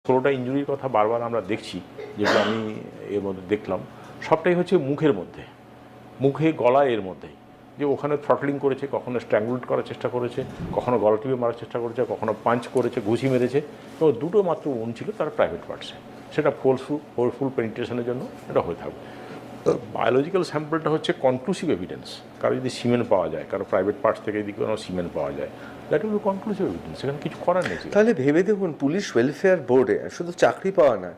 16টা ইনজুরির কথা বারবার আমরা দেখছি, যেগুলো আমি এর মধ্যে দেখলাম, সবটাই হচ্ছে মুখের মধ্যে, মুখে গলা এর মধ্যেই, যে ওখানে থ্রটলিং করেছে, কখনো স্ট্র্যাঙ্গুলেট করার চেষ্টা করেছে, কখনো গলা টিপে মারার চেষ্টা করেছে, কখনো পাঞ্চ করেছে, ঘুষি মেরেছে। তো দুটো মাত্র উন ছিল তার প্রাইভেট পার্টসে, সেটা ফোর্সফুল পেনিট্রেশনের জন্য এটা হয়ে থাকবে। বায়োলজিক্যাল স্যাম্পলটা হচ্ছে কনক্লুসিভ এভিডেন্স। কারো যদি সিমেন্ট পাওয়া যায়, কারো প্রাইভেট পার্টস থেকে যদি কোনো সিমেন্ট পাওয়া যায়, that will be conclusive evidence, সেখানে কিছু করার নেই। তাহলে ভেবে দেখুন, পুলিশ ওয়েলফেয়ার বোর্ডে শুধু চাকরি পাওয়া না,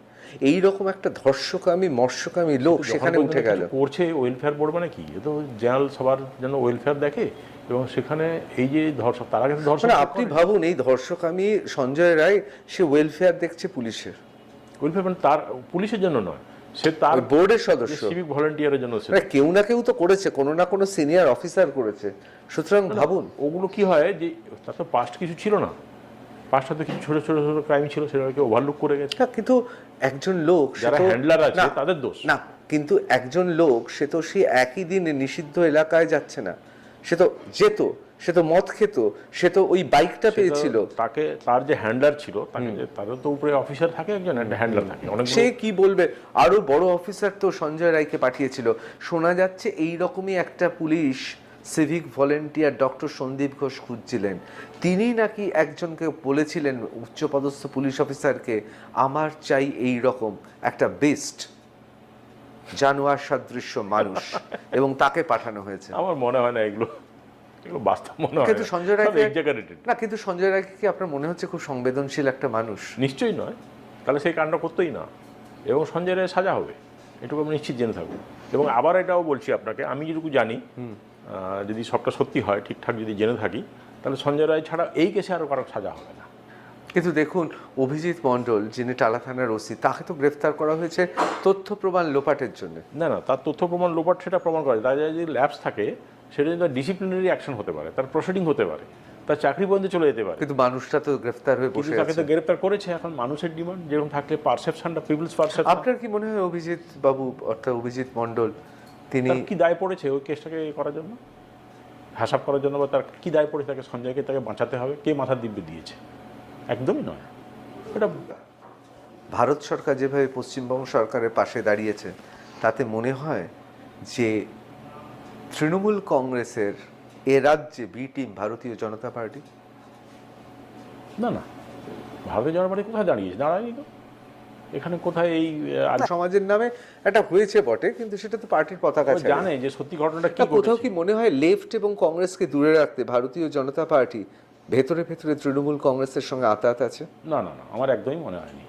এইরকম একটা ধর্ষকামী মৎস্যকামী লোক সেখানে উঠে গেল। করছে ওয়েলফেয়ার বোর্ড মানে কি? এ তো জেনারেল সবার জন্য ওয়েলফেয়ার দেখে, এবং সেখানে এই যে ধর্ষক, তার আগে ধর্ষক, আপনি ভাবুন, এই ধর্ষকামী সঞ্জয় রায় সে ওয়েলফেয়ার দেখছে পুলিশের। ওয়েলফেয়ার মানে তার পুলিশের জন্য নয়, সে তার বোর্ডের সদস্য, সিভিক ভলেন্টিয়ারের জন্য। কেউ না কেউ তো করেছে, কোনো না কোনো সিনিয়র অফিসার করেছে। সুতরাং ভাবুন, ওগুলো কি হয় যে তার তো পাস্ট কিছু ছিল না, পাস্ট হয়তো কিছু ছোট ছোট ছোট ক্রাইম ছিল, সেটাকে ওভারলুক করে গেছে। কিন্তু একজন লোক, যারা হ্যান্ডলার আছে তাদের দোষ না, কিন্তু একজন লোক সে তো সেই একই দিনে নিষিদ্ধ এলাকায় যাচ্ছে না, সে তো যেত, সে তো মদ খেত, সে তো ওই বাইকটা পেয়েছিল। তাকে, তার যে হ্যান্ডলার ছিল, তাকে, তাদের তো উপরে অফিসার থাকে, একজন হ্যান্ডলার থাকে, অনেক। সে কি বলবে, আরো বড় অফিসার তো সঞ্জয় রায়কে পাঠিয়েছিল। শোনা যাচ্ছে এই রকমই একটা police civic volunteer doctor Sandip Ghosh খুঁজছিলেন। তিনি নাকি একজনকে বলেছিলেন, উচ্চপদস্থ পুলিশ অফিসারকে, আমার চাই এই রকম একটা বেস্ট জানোয়ার সাদৃশ্য মানুষ, এবং তাকে পাঠানো হয়েছে। আমার মনে হয় না এগুলো বাস্তব মনে হয়। কিন্তু সঞ্জয় রায়কে না, কিন্তু সঞ্জয় রায়কে কি আপনার মনে হচ্ছে খুব সংবেদনশীল একটা মানুষ? নিশ্চয়ই নয়, তাহলে সেই কাণ্ড করতেই না। এবং সঞ্জয় রায়ের সাজা হবে, এটুকু আমি নিশ্চিত জেনে থাকবো। এবং আবার এটাও বলছি আপনাকে, আমি যেটুকু জানি, যদি সবটা সত্যি হয়, ঠিকঠাক যদি জেনে থাকি, তাহলে সঞ্জয় রায় ছাড়া এই কেসে আরও কারো সাজা হবে না। কিন্তু দেখুন, অভিজিৎ মণ্ডল, যিনি টালা থানার ওসি, তাকে তো গ্রেফতার করা হয়েছে তথ্য প্রমাণ লোপাটের জন্য। না না, তার তথ্য প্রমাণ লোপাট সেটা প্রমাণ করে, তার যদি ল্যাপস থাকে, সেটা যদি ডিসিপ্লিনারি অ্যাকশন হতে পারে, তার প্রসিডিং হতে পারে, তার চাকরি বন্ধে চলে যেতে পারে। কিন্তু মানুষটা তো গ্রেফতার হয়ে বসে তাকে আছে। তো গ্রেফতার করেছে। এখন মানুষের ডিমান্ড যেরকম থাকলে পারসেপশনটা, পিপলস পারসেপশন। আপনার কি মনে হয় অভিজিৎ বাবু, অর্থাৎ অভিজিৎ মণ্ডল, তিনি কি দায় পড়েছে ওই কেসটাকে করার জন্য, হাসাব করার জন্য, বা তার কি দায় পড়েছে তাকে, সঞ্জয়কে তাকে বাঁচাতে হবে? কে মাথার দিব্যি দিয়েছে? একদমই নয়। এটা ভারত সরকার যেভাবে পশ্চিমবঙ্গ সরকারের পাশে দাঁড়িয়েছে, তাতে মনে হয় যে তৃণমূল কংগ্রেসের এ রাজ্যে বি টিম ভারতীয় জনতা পার্টি। না না, ভারতীয় জনতা পার্টি কোথায় দাঁড়িয়েছে? দাঁড়ায়নি তো। এখানে কোথায় এই সমাজের নামে একটা হয়েছে বটে, কিন্তু সেটা তো পার্টির পতাকা জানে যে সত্যি ঘটনাটা কি। কোথাও কি মনে হয় লেফট এবং কংগ্রেসকে দূরে রাখতে ভারতীয় জনতা পার্টি ভেতরে ভেতরে তৃণমূল কংগ্রেসের সঙ্গে আতাত আছে? না না না, আমার একদমই মনে হয়নি।